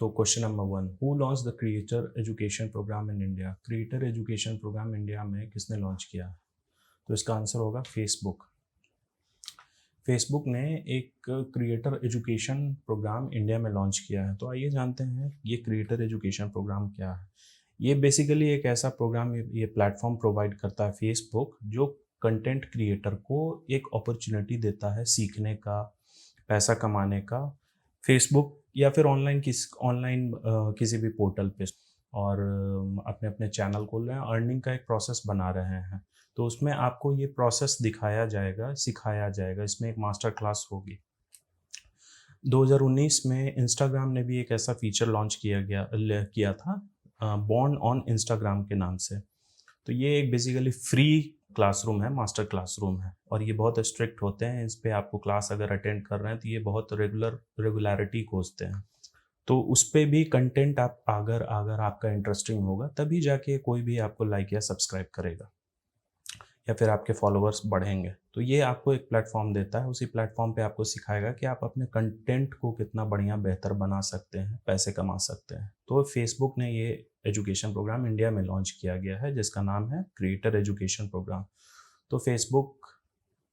तो question number 1, who launch the creator education programme in India? Creator education programme India में किसने launch किया? तो इसका आंसर होगा फेसबुक। फेसबुक ने एक क्रिएटर एजुकेशन प्रोग्राम इंडिया में लॉन्च किया है। तो आइए जानते हैं ये क्रिएटर एजुकेशन प्रोग्राम क्या है। ये बेसिकली एक ऐसा प्रोग्राम, ये प्लेटफॉर्म प्रोवाइड करता है फेसबुक, जो कंटेंट क्रिएटर को एक अपॉर्चुनिटी देता है सीखने का, पैसा कमाने का, फेसबुक या फिर ऑनलाइन किसी भी पोर्टल पे, और अपने अपने चैनल खोल रहे हैं, अर्निंग का एक प्रोसेस बना रहे हैं। तो उसमें आपको ये प्रोसेस दिखाया जाएगा, सिखाया जाएगा, इसमें एक मास्टर क्लास होगी। 2019 में इंस्टाग्राम ने भी एक ऐसा फीचर लॉन्च किया था, बॉर्न ऑन इंस्टाग्राम के नाम से। तो ये एक बेसिकली फ्री क्लासरूम है, मास्टर क्लासरूम है, और ये बहुत स्ट्रिक्ट होते हैं। इस पे आपको क्लास अगर अटेंड कर रहे हैं तो ये बहुत रेगुलरिटी खोजते हैं। तो उस पे भी कंटेंट आप अगर अगर आपका इंटरेस्टिंग होगा तभी जाके कोई भी आपको लाइक या सब्सक्राइब करेगा या फिर आपके फॉलोअर्स बढ़ेंगे। तो ये आपको एक प्लेटफॉर्म देता है, उसी प्लेटफॉर्म पे आपको सिखाएगा कि आप अपने कंटेंट को कितना बढ़िया बेहतर बना सकते हैं, पैसे कमा सकते हैं। तो फेसबुक ने ये एजुकेशन प्रोग्राम इंडिया में लॉन्च किया गया है जिसका नाम है क्रिएटर एजुकेशन प्रोग्राम। तो फेसबुक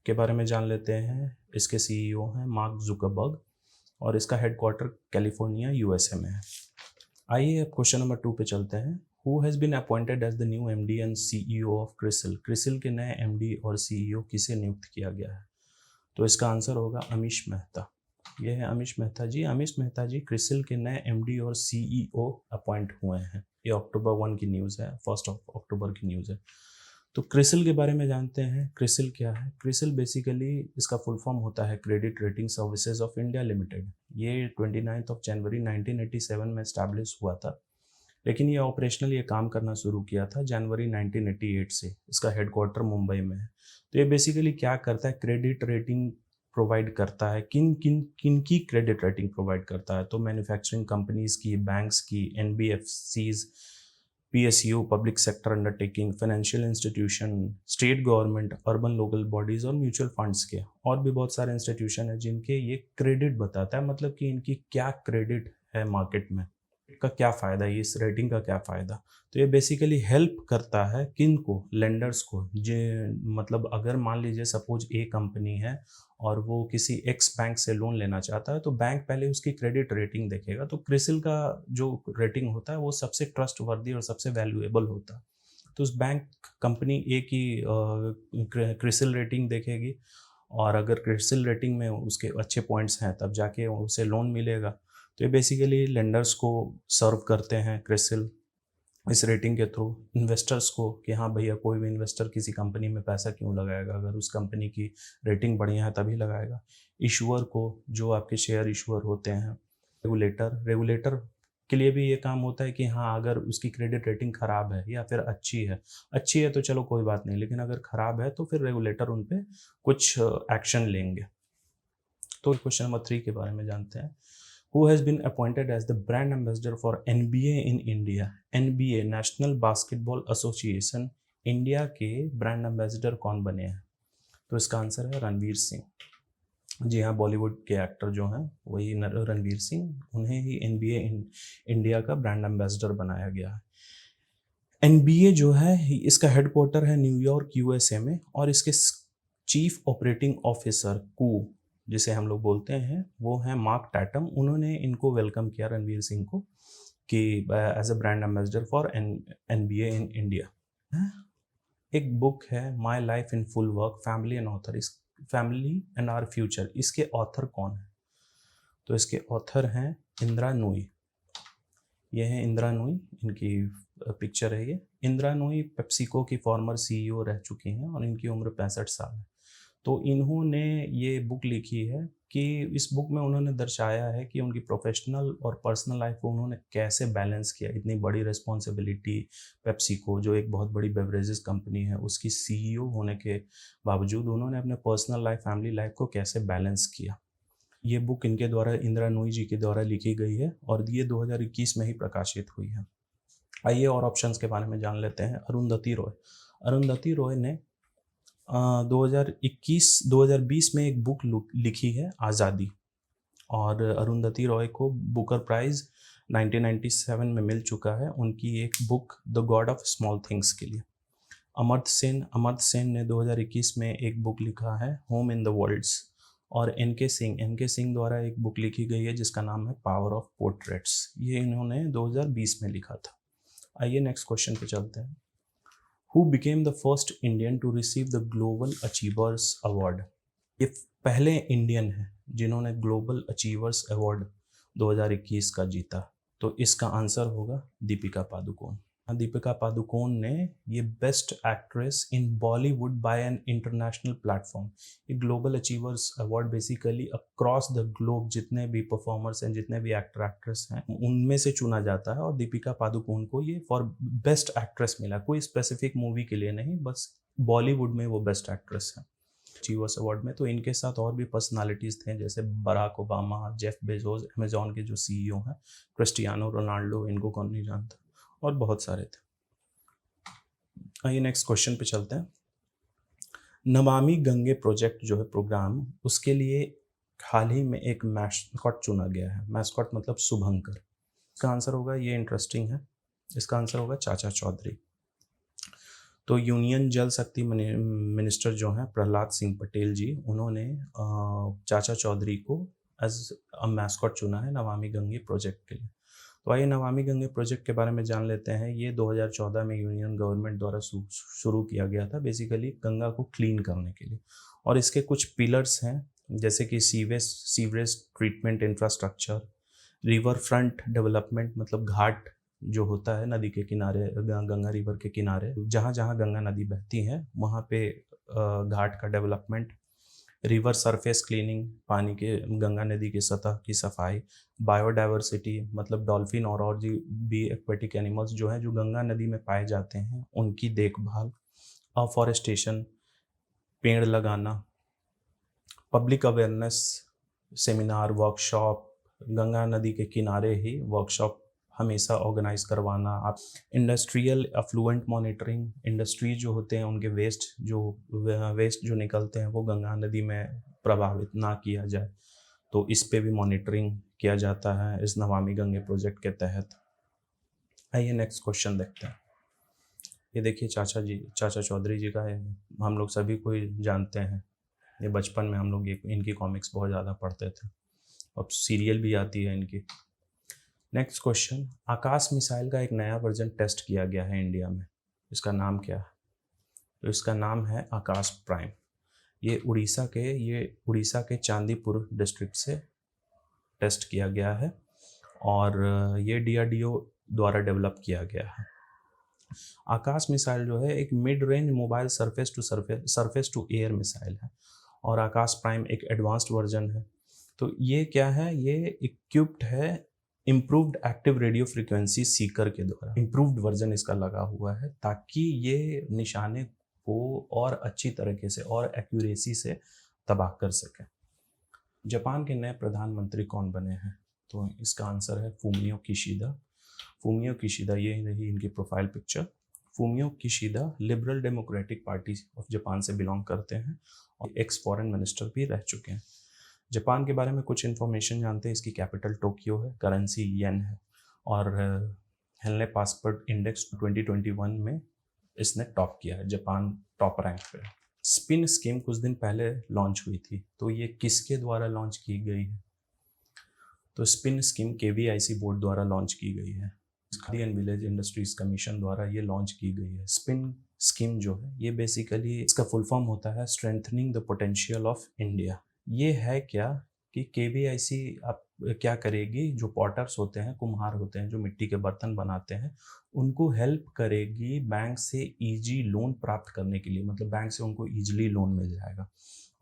के बारे में जान लेते हैं। इसके सीईओ हैं मार्क जुकरबर्ग और इसका हेडक्वार्टर कैलिफोर्निया यूएसए में है। आइए अब क्वेश्चन नंबर 2 पे चलते हैं। Who has been appointed as the new MD and CEO of CRISIL? CRISIL के नए एमडी और सीईओ किसे नियुक्त किया गया है? तो इसका आंसर होगा अमीश मेहता। ये है अमीश मेहता जी। अमीश मेहता जी क्रिसिल के नए एमडी और सीईओ अपॉइंट हुए हैं। ये अक्टूबर 1 की न्यूज़ है, 1 अक्टूबर की न्यूज़ है। तो क्रिसिल के बारे में जानते हैं। क्रिसिल क्या है? क्रिसिल बेसिकली इसका फुल फॉर्म होता है credit rating services of India limited. ये 29 जनवरी 1987 में इस्टेब्लिश हुआ था, लेकिन ये ऑपरेशनल ये काम करना शुरू किया था जनवरी 1988 से। इसका हेडक्वार्टर मुंबई में है। तो ये बेसिकली क्या करता है? क्रेडिट रेटिंग प्रोवाइड करता है। किन की क्रेडिट रेटिंग प्रोवाइड करता है? तो मैन्युफैक्चरिंग कंपनीज की, बैंक्स की, NBFCs, PSU, public sector undertaking, financial institution, state government, urban local bodies और म्यूचुअल फंड्स के, और भी बहुत सारे इंस्टीट्यूशन है जिनके ये क्रेडिट बताता है, मतलब कि इनकी क्या क्रेडिट है मार्केट में, का क्या फ़ायदा है, इस रेटिंग का क्या फ़ायदा। तो ये बेसिकली हेल्प करता है किन को? लेंडर्स को। जे मतलब अगर मान लीजिए सपोज ए कंपनी है और वो किसी एक्स बैंक से लोन लेना चाहता है, तो बैंक पहले उसकी क्रेडिट रेटिंग देखेगा। तो क्रिसिल का जो रेटिंग होता है वो सबसे ट्रस्टवर्दी और सबसे वैल्यूएबल होता है। तो उस बैंक कंपनी ए की क्रिसिल रेटिंग देखेगी, और अगर क्रिसिल रेटिंग में उसके अच्छे पॉइंट्स हैं तब जाके उसे लोन मिलेगा। तो ये बेसिकली लेंडर्स को सर्व करते हैं क्रिसिल इस रेटिंग के थ्रू, इन्वेस्टर्स को कि हाँ भैया, कोई भी इन्वेस्टर किसी कंपनी में पैसा क्यों लगाएगा, अगर उस कंपनी की रेटिंग बढ़िया है तभी लगाएगा। इशूअर को, जो आपके शेयर इशूअर होते हैं। रेगुलेटर के लिए भी ये काम होता है कि हाँ, अगर उसकी क्रेडिट रेटिंग ख़राब है या फिर अच्छी है तो चलो कोई बात नहीं, लेकिन अगर ख़राब है तो फिर रेगुलेटर उन पर कुछ एक्शन लेंगे। तो क्वेश्चन नंबर 3 के बारे में जानते हैं। Who has been appointed as the brand ambassador for NBA in India? NBA national basketball association India के ब्रांड एम्बेसडर कौन बने हैं? तो इसका आंसर है रणवीर सिंह। जी हाँ, बॉलीवुड के एक्टर जो हैं वही रणवीर सिंह, उन्हें ही NBA इंडिया का ब्रांड एम्बेसडर बनाया गया है। NBA जो है इसका हेडक्वार्टर है न्यूयॉर्क यूएसए में, और इसके चीफ ऑपरेटिंग ऑफिसर कू जिसे हम लोग बोलते हैं वो हैं मार्क टैटम। उन्होंने इनको वेलकम किया, रणवीर सिंह को, कि as a brand ambassador for NBA in India. एक बुक है my life in full work, family and our future. इसके ऑथर कौन है? तो इसके ऑथर हैं इंदिरा नूई। ये है इंदिरा नूई, इनकी पिक्चर है ये। इंदिरा नूई पेप्सिको की फॉर्मर सीईओ रह चुकी हैं और इनकी उम्र 65 साल है। तो इन्होंने ये बुक लिखी है कि इस बुक में उन्होंने दर्शाया है कि उनकी प्रोफेशनल और पर्सनल लाइफ को उन्होंने कैसे बैलेंस किया। इतनी बड़ी रिस्पॉन्सिबिलिटी, पेप्सिको जो एक बहुत बड़ी बेवरेजेस कंपनी है उसकी सीईओ होने के बावजूद उन्होंने अपने पर्सनल लाइफ, फैमिली लाइफ को कैसे बैलेंस किया। ये बुक इनके द्वारा, इंदिरा नूई जी के द्वारा लिखी गई है और ये 2021 में ही प्रकाशित हुई है। आइए और ऑप्शंस के बारे में जान लेते हैं। अरुंधति रॉय। अरुंधति रॉय ने 2020 में एक बुक लिखी है आज़ादी, और अरुंधति रॉय को बुकर प्राइज़ 1997 में मिल चुका है उनकी एक book the God of small things के लिए। अमर्त्य सेन ने 2021 में एक बुक लिखा है होम इन द वर्ल्ड्स, और एन के सिंह द्वारा एक बुक लिखी गई है जिसका नाम है पावर ऑफ पोर्ट्रेट्स, ये इन्होंने 2020 में लिखा था। आइए नेक्स्ट क्वेश्चन पे चलते हैं। Who became the first Indian to receive the global achievers award? ये पहले इंडियन है जिन्होंने ग्लोबल अचीवर्स अवार्ड 2021 का जीता, तो इसका आंसर होगा दीपिका पादुकोण। दीपिका पादुकोण ने ये best actress in Bollywood by an international platform, ये global achievers award basically across the globe जितने भी परफॉर्मर्स हैं, जितने भी एक्टर एक्ट्रेस हैं, उनमें से चुना जाता है, और दीपिका पादुकोण को ये फॉर बेस्ट एक्ट्रेस मिला, कोई स्पेसिफिक मूवी के लिए नहीं, बस बॉलीवुड में वो बेस्ट एक्ट्रेस है अचीवर्स अवार्ड में। तो इनके साथ और भी पर्सनालिटीज़ थे जैसे Barack Obama, Jeff Bezos, Amazon के जो सीईओ हैं, क्रिस्टियानो रोनाल्डो, इनको कौन नहीं जानता, और बहुत सारे थे। आइए नेक्स्ट क्वेश्चन पे चलते हैं। नमामि गंगे प्रोजेक्ट जो है प्रोग्राम, उसके लिए हाल ही में एक मैस्कॉट चुना गया है। मैस्कॉट मतलब शुभंकर। इसका आंसर होगा, ये इंटरेस्टिंग है, इसका आंसर होगा चाचा चौधरी। तो यूनियन जल शक्ति मिनिस्टर जो हैं प्रहलाद सिंह पटेल जी, उन्होंने चाचा चौधरी को एज अ मैस्कॉट चुना है नमामि गंगे प्रोजेक्ट के लिए। तो आइए नमामि गंगे प्रोजेक्ट के बारे में जान लेते हैं। ये 2014 में यूनियन गवर्नमेंट द्वारा शुरू किया गया था, बेसिकली गंगा को क्लीन करने के लिए, और इसके कुछ पिलर्स हैं जैसे कि sewerage treatment infrastructure, river front development, मतलब घाट जो होता है नदी के किनारे, गंगा रिवर के किनारे जहाँ जहाँ गंगा नदी बहती है वहाँ पे घाट का डेवलपमेंट, रिवर सरफेस क्लीनिंग, पानी के गंगा नदी की सतह की सफाई, बायोडाइवर्सिटी मतलब डॉल्फिन और भी एक्वेटिक एनिमल्स जो हैं जो गंगा नदी में पाए जाते हैं उनकी देखभाल, अफॉरेस्टेशन, पेड़ लगाना, public awareness seminar, workshop, Ganga नदी के किनारे ही वर्कशॉप हमेशा ऑर्गेनाइज करवाना, आप इंडस्ट्रियल अफ्लुएंट मॉनिटरिंग, इंडस्ट्री जो होते हैं उनके वेस्ट जो निकलते हैं वो गंगा नदी में प्रभावित ना किया जाए, तो इस पे भी मॉनिटरिंग किया जाता है इस नमामि गंगे प्रोजेक्ट के तहत। आइए नेक्स्ट क्वेश्चन देखते हैं। ये देखिए चाचा चौधरी जी का है, हम लोग सभी को ही जानते हैं, ये बचपन में हम लोग इनकी कॉमिक्स बहुत ज़्यादा पढ़ते थे, अब सीरियल भी आती है इनकी। नेक्स्ट क्वेश्चन, आकाश मिसाइल का एक नया वर्जन टेस्ट किया गया है इंडिया में, इसका नाम क्या है? तो इसका नाम है आकाश प्राइम। ये उड़ीसा के चांदीपुर डिस्ट्रिक्ट से टेस्ट किया गया है, और ये DRDO द्वारा डेवलप किया गया है। आकाश मिसाइल जो है एक mid range mobile surface to air missile है, और आकाश प्राइम एक एडवांस्ड वर्जन है। तो ये क्या है, ये इक्विप्ड है improved active radio frequency seeker के द्वारा, इम्प्रूव्ड वर्जन इसका लगा हुआ है ताकि ये निशाने को और अच्छी तरीके से और एक्यूरेसी से तबाह कर सके। जापान के नए प्रधानमंत्री कौन बने हैं? तो इसका आंसर है फूमियो किशिदा। ये रही इनकी profile picture. Fumio Kishida liberal democratic party of Japan से बिलोंग करते हैं और एक्स फॉरेन मिनिस्टर भी रह चुके हैं। जापान के बारे में कुछ इन्फॉर्मेशन जानते हैं, इसकी कैपिटल टोक्यो है, करेंसी येन है, और हेलने पासपोर्ट इंडेक्स 2021 में इसने टॉप किया है, जापान टॉप रैंक पे। स्पिन स्कीम कुछ दिन पहले लॉन्च हुई थी, तो ये किसके द्वारा लॉन्च की गई है? तो स्पिन स्कीम KVIC बोर्ड द्वारा लॉन्च की गई है, khadi and village industries commission द्वारा ये लॉन्च की गई है। स्पिन स्कीम जो है ये बेसिकली इसका फुल फॉर्म होता है strengthening the potential of India. ये है क्या कि KVIC आप क्या करेगी, जो पॉटर्स होते हैं, कुम्हार होते हैं जो मिट्टी के बर्तन बनाते हैं, उनको हेल्प करेगी बैंक से इजी लोन प्राप्त करने के लिए, मतलब बैंक से उनको इजीली लोन मिल जाएगा,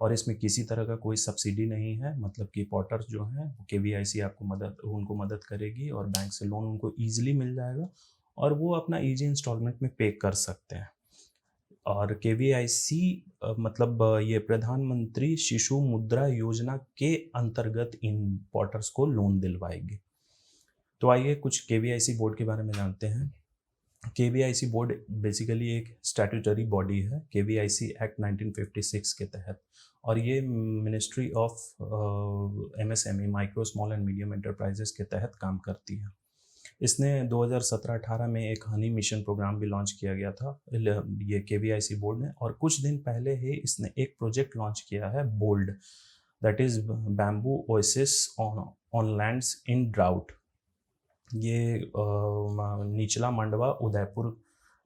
और इसमें किसी तरह का कोई सब्सिडी नहीं है, मतलब कि पॉटर्स जो हैं KVIC उनको मदद करेगी और बैंक से लोन उनको ईजिली मिल जाएगा और वो अपना ईजी इंस्टॉलमेंट में पे कर सकते हैं। और KVIC मतलब ये प्रधानमंत्री शिशु मुद्रा योजना के अंतर्गत इन पॉटर्स को लोन दिलवाएगी। तो आइए कुछ KVIC बोर्ड के बारे में जानते हैं। KVIC बोर्ड बेसिकली एक स्टैट्यूटरी बॉडी है KVIC एक्ट 1956 के तहत, और ये ministry of MSME micro small and medium enterprises के तहत काम करती है। इसने 2017-18 में एक हनी मिशन प्रोग्राम भी लॉन्च किया गया था ये KVIC बोर्ड ने, और कुछ दिन पहले ही इसने एक प्रोजेक्ट लॉन्च किया है bold, that is bamboo oasis on lands in drought. ये निचला मंडवा उदयपुर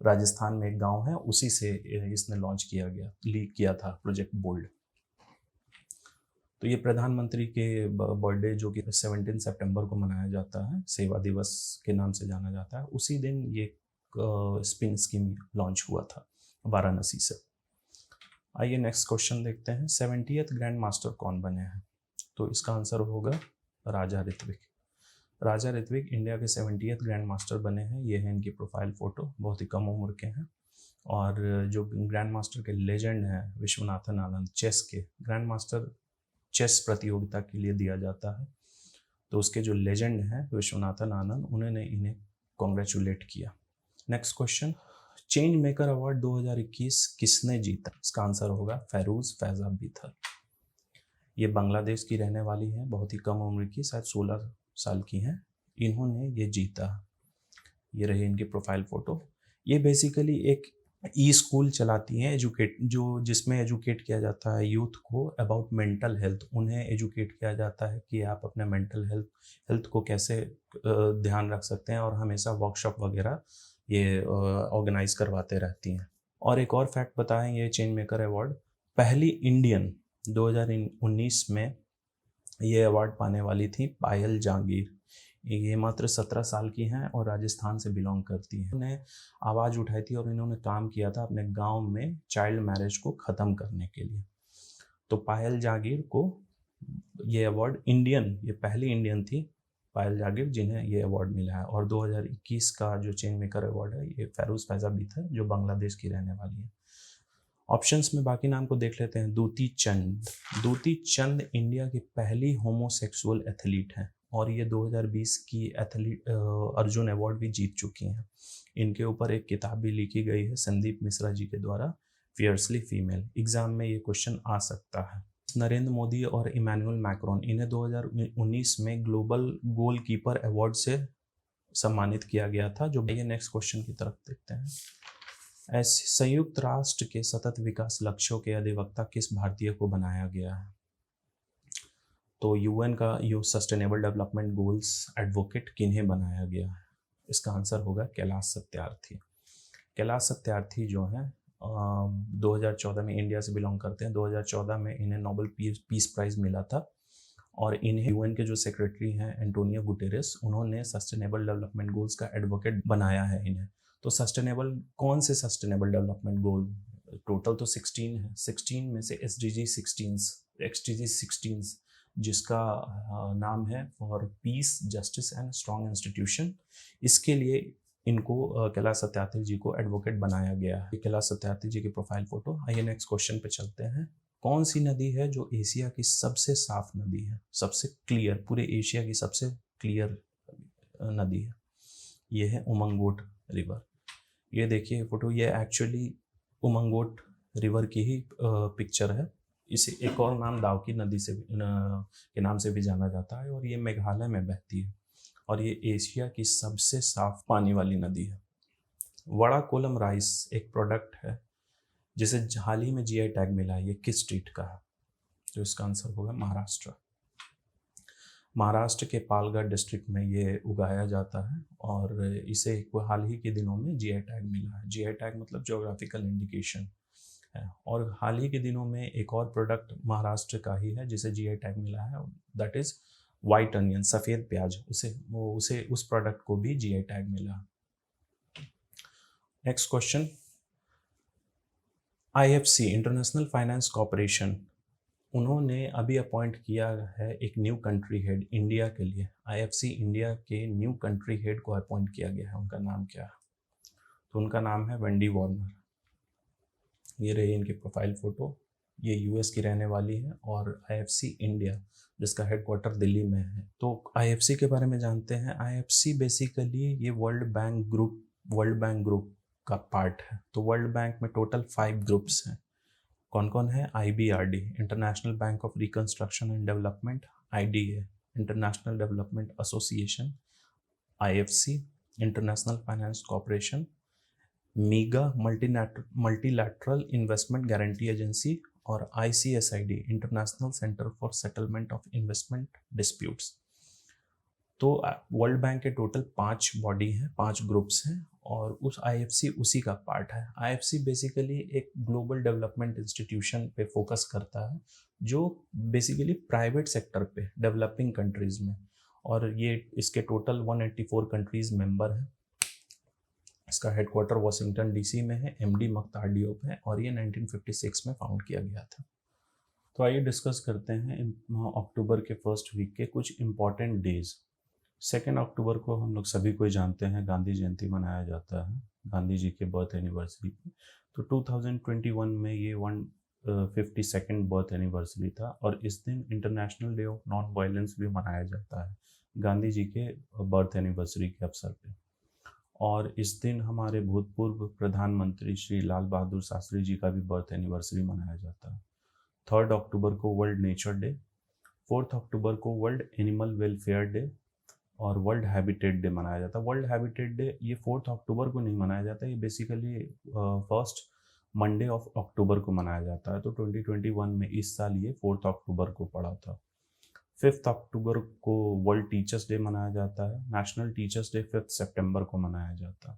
राजस्थान में एक गांव है, उसी से इसने लॉन्च लीक किया था प्रोजेक्ट बोल्ड। तो ये प्रधानमंत्री के बर्थडे जो कि 17 सितंबर को मनाया जाता है, सेवा दिवस के नाम से जाना जाता है, उसी दिन ये स्पिन स्कीम लॉन्च हुआ था वाराणसी से। आइए नेक्स्ट क्वेश्चन देखते हैं। 70th ग्रैंड मास्टर कौन बने हैं? तो इसका आंसर होगा राजा ऋत्विक। राजा ऋत्विक इंडिया के 70th ग्रैंड मास्टर बने हैं। ये है इनकी प्रोफाइल फ़ोटो, बहुत ही कम उम्र के हैं। और जो ग्रैंड मास्टर के लेजेंड हैं विश्वनाथन आनंद, चेस के ग्रैंड मास्टर चेस प्रतियोगिता के लिए दिया जाता है, तो उसके जो लेजेंड हैं विश्वनाथन आनंद, उन्होंने इन्हें कॉन्ग्रेचुलेट किया। Next question, change maker award 2021 किसने जीता? इसका आंसर होगा फैरूज फैजा बिथर। ये बांग्लादेश की रहने वाली हैं, बहुत ही कम उम्र की, शायद 16 साल की हैं। इन्होंने ये जीता। ये रही इनकी प्रोफाइल फ़ोटो। ये बेसिकली एक स्कूल चलाती हैं जिसमें एजुकेट किया जाता है यूथ को अबाउट मेंटल हेल्थ। उन्हें एजुकेट किया जाता है कि आप अपने मेंटल हेल्थ को कैसे ध्यान रख सकते हैं, और हमेशा वर्कशॉप वगैरह ये ऑर्गेनाइज करवाते रहती हैं। और एक और फैक्ट बताएं, ये चेंज मेकर अवार्ड पहली इंडियन 2019 में ये अवार्ड पाने वाली थी पायल जहांगीर। ये मात्र 17 साल की हैं और राजस्थान से बिलोंग करती हैं। उन्हें आवाज़ उठाई थी और इन्होंने काम किया था अपने गांव में चाइल्ड मैरिज को ख़त्म करने के लिए। तो पायल जहांगीर को ये अवार्ड ये पहली इंडियन थी पायल जहांगीर जिन्हें ये अवार्ड मिला है। और 2021 का जो चेंज मेकर अवार्ड है ये फैरूज फैजा बिथर, जो बांग्लादेश की रहने वाली है। ऑप्शंस में बाकी नाम को देख लेते हैं। दूती चंद इंडिया की पहली होमोसेक्सुअल एथलीट हैं और ये 2020 की एथलीट अर्जुन अवार्ड भी जीत चुकी हैं। इनके ऊपर एक किताब भी लिखी गई है संदीप मिश्रा जी के द्वारा, फियर्सली फीमेल। एग्जाम में ये क्वेश्चन आ सकता है। नरेंद्र मोदी और इमैनुअल मैक्रोन, इन्हें 2019 में ग्लोबल गोलकीपर अवार्ड से सम्मानित किया गया था। जो ये नेक्स्ट क्वेश्चन की तरफ देखते हैं। ऐसे संयुक्त राष्ट्र के सतत विकास लक्ष्यों के अधिवक्ता किस भारतीय को बनाया गया है? तो यूएन का सस्टेनेबल डेवलपमेंट गोल्स एडवोकेट किन्हें बनाया गया है? इसका आंसर होगा कैलाश सत्यार्थी। कैलाश सत्यार्थी जो हैं 2014 में इंडिया से बिलोंग करते हैं। 2014 में इन्हें नोबेल पीस प्राइज़ मिला था और इन्हें यूएन के जो सेक्रेटरी हैं एंटोनियो गुटेरेस, उन्होंने सस्टेनेबल डेवलपमेंट गोल्स का एडवोकेट बनाया है इन्हें। तो कौन से सस्टेनेबल डेवलपमेंट गोल? टोटल तो 16 है। 16 में से SDG 16 जिसका नाम है for piece justice and strong institution, इसके लिए इनको कैलाश सत्यार्थी जी को एडवोकेट बनाया गया है। कैलाश सत्यार्थी जी की प्रोफाइल फोटो। आइए नेक्स्ट क्वेश्चन पे चलते हैं। कौन सी नदी है जो एशिया की सबसे साफ नदी है, सबसे क्लियर, पूरे एशिया की सबसे क्लियर नदी है? ये है उमंगोट रिवर। ये देखिए फोटो, ये एक्चुअली उमंगोट रिवर की ही पिक्चर है। इसे एक और नाम दावकी नदी के नाम से भी जाना जाता है और ये मेघालय में बहती है और ये एशिया की सबसे साफ पानी वाली नदी है। वड़ा कोलम राइस एक प्रोडक्ट है जिसे हाल ही में GI टैग मिला है। ये किस स्टेट का है? तो इसका आंसर होगा महाराष्ट्र। महाराष्ट्र के पालघर डिस्ट्रिक्ट में ये उगाया जाता है और इसे हाल ही के दिनों में GI टैग मिला है। GI टैग मतलब ज्योग्राफिकल इंडिकेशन है। और हाल ही के दिनों में एक और प्रोडक्ट महाराष्ट्र का ही है जिसे GI टैग मिला है, दैट इज वाइट अनियन, सफ़ेद प्याज। उस प्रोडक्ट को भी GI टैग मिला। Next question, IFC international finance corporation, उन्होंने अभी अपॉइंट किया है एक न्यू कंट्री हेड इंडिया के लिए। IFC इंडिया के न्यू कंट्री हेड को अपॉइंट किया गया है, उनका नाम क्या है? तो उनका नाम है वेंडी वार्नर। ये रही इनकी प्रोफाइल फ़ोटो। ये US की रहने वाली है और IFC इंडिया जिसका हेडक्वार्टर दिल्ली में है। तो IFC के बारे में जानते हैं। IFC बेसिकली ये वर्ल्ड बैंक ग्रुप का पार्ट है। तो वर्ल्ड बैंक में टोटल 5 ग्रुप्स हैं। कौन कौन है? IBRD international bank of reconstruction and development, IDA international development association, IFC international finance corporation, मीगा multilateral investment guarantee agency और ICSID international centre for settlement of investment disputes. तो world bank के total 5 body हैं, 5 groups हैं और उस IFC उसी का part है। IFC बेसिकली एक ग्लोबल डेवलपमेंट इंस्टीट्यूशन पे फोकस करता है जो बेसिकली प्राइवेट सेक्टर पे डेवलपिंग कंट्रीज में, और ये इसके टोटल 184 कंट्रीज मेंबर हैं। इसका हेडक्वार्टर वाशिंगटन DC में है, MD मख्तार डियोप है और ये 1956 में फाउंड किया गया था। तो आइए डिस्कस करते हैं अक्टूबर के फर्स्ट वीक के कुछ इम्पॉर्टेंट डेज। 2 अक्टूबर को हम लोग सभी कोई जानते हैं गांधी जयंती मनाया जाता है, गांधी जी के बर्थ एनिवर्सरी पे। तो 2021 में ये 152nd बर्थ एनिवर्सरी था और इस दिन international day of non violence भी मनाया जाता है गांधी जी के बर्थ एनिवर्सरी के अवसर पे। और इस दिन हमारे भूतपूर्व प्रधानमंत्री श्री लाल बहादुर शास्त्री जी का भी बर्थ एनिवर्सरी मनाया जाता है। 3 अक्टूबर को वर्ल्ड नेचर डे, 4 अक्टूबर को वर्ल्ड एनिमल वेलफेयर डे और वर्ल्ड हैबिटेट डे मनाया जाता है। वर्ल्ड हैबिटेट डे ये 4 अक्टूबर को नहीं मनाया जाता, ये basically first Monday of October को मनाया जाता है। तो 2021 में इस साल ये 4 अक्टूबर को पड़ा था। 5 अक्टूबर को वर्ल्ड टीचर्स डे मनाया जाता है। नेशनल टीचर्स डे 5 सितंबर को मनाया जाता है।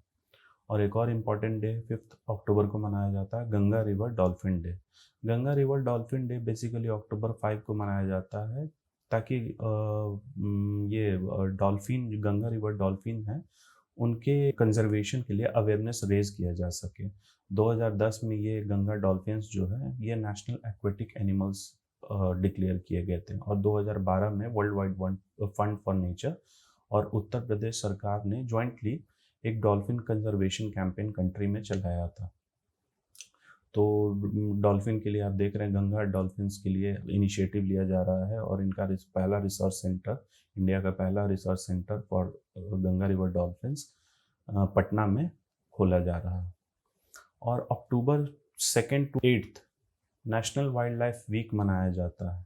और एक और इम्पॉर्टेंट डे 5 अक्टूबर को मनाया जाता है Ganga river dolphin day. Ganga river dolphin day basically October 5 को मनाया जाता है ताकि ये डॉल्फिन, गंगा रिवर डॉल्फिन है, उनके कंजर्वेशन के लिए अवेयरनेस रेज किया जा सके। 2010 में ये गंगा डॉल्फिन्स जो है ये नेशनल एक्वेटिक एनिमल्स डिक्लेयर किए गए थे और 2012 में world wide fund for nature और उत्तर प्रदेश सरकार ने जॉइंटली एक डॉल्फिन कंजर्वेशन कैंपेन कंट्री में चलाया था। तो डॉल्फिन के लिए आप देख रहे हैं गंगा डॉल्फिन्स के लिए इनिशिएटिव लिया जा रहा है और इनका पहला रिसर्च सेंटर, इंडिया का पहला research centre for Ganga river dolphins Patna में खोला जा रहा है। और अक्टूबर 2 to 8 national wildlife week मनाया जाता है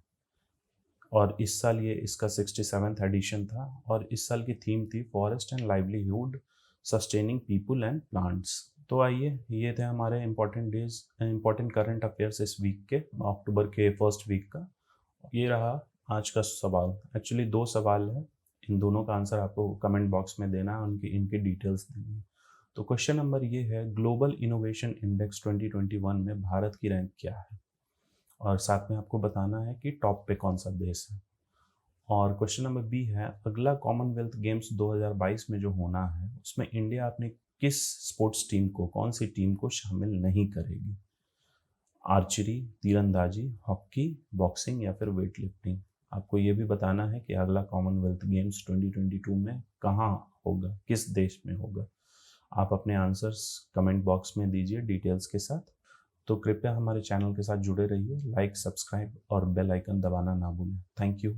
और इस साल ये इसका 67th एडिशन था और इस साल की थीम थी forest and livelihood sustaining people and plants. तो आइए, ये थे हमारे important days, important current affairs इस वीक के, अक्टूबर के फर्स्ट वीक का। ये रहा आज का सवाल। एक्चुअली 2 सवाल है, इन दोनों का आंसर आपको कमेंट बॉक्स में देना है, इनकी डिटेल्स देनी है। तो क्वेश्चन नंबर ये है, ग्लोबल इनोवेशन इंडेक्स 2021 में भारत की रैंक क्या है, और साथ में आपको बताना है कि टॉप पे कौन सा देश है। और क्वेश्चन नंबर बी है, अगला कॉमनवेल्थ गेम्स 2022 में जो होना है उसमें इंडिया अपने किस स्पोर्ट्स टीम को, कौन सी टीम को शामिल नहीं करेगी? आर्चरी, तीरंदाजी, हॉकी, बॉक्सिंग या फिर वेट लिफ्टिंग। आपको ये भी बताना है कि अगला कॉमनवेल्थ गेम्स 2022 में कहाँ होगा, किस देश में होगा। आप अपने आंसर्स कमेंट बॉक्स में दीजिए डिटेल्स के साथ। तो कृपया हमारे चैनल के साथ जुड़े रहिए, लाइक, सब्सक्राइब और बेल आइकन दबाना ना भूलें। Thank you.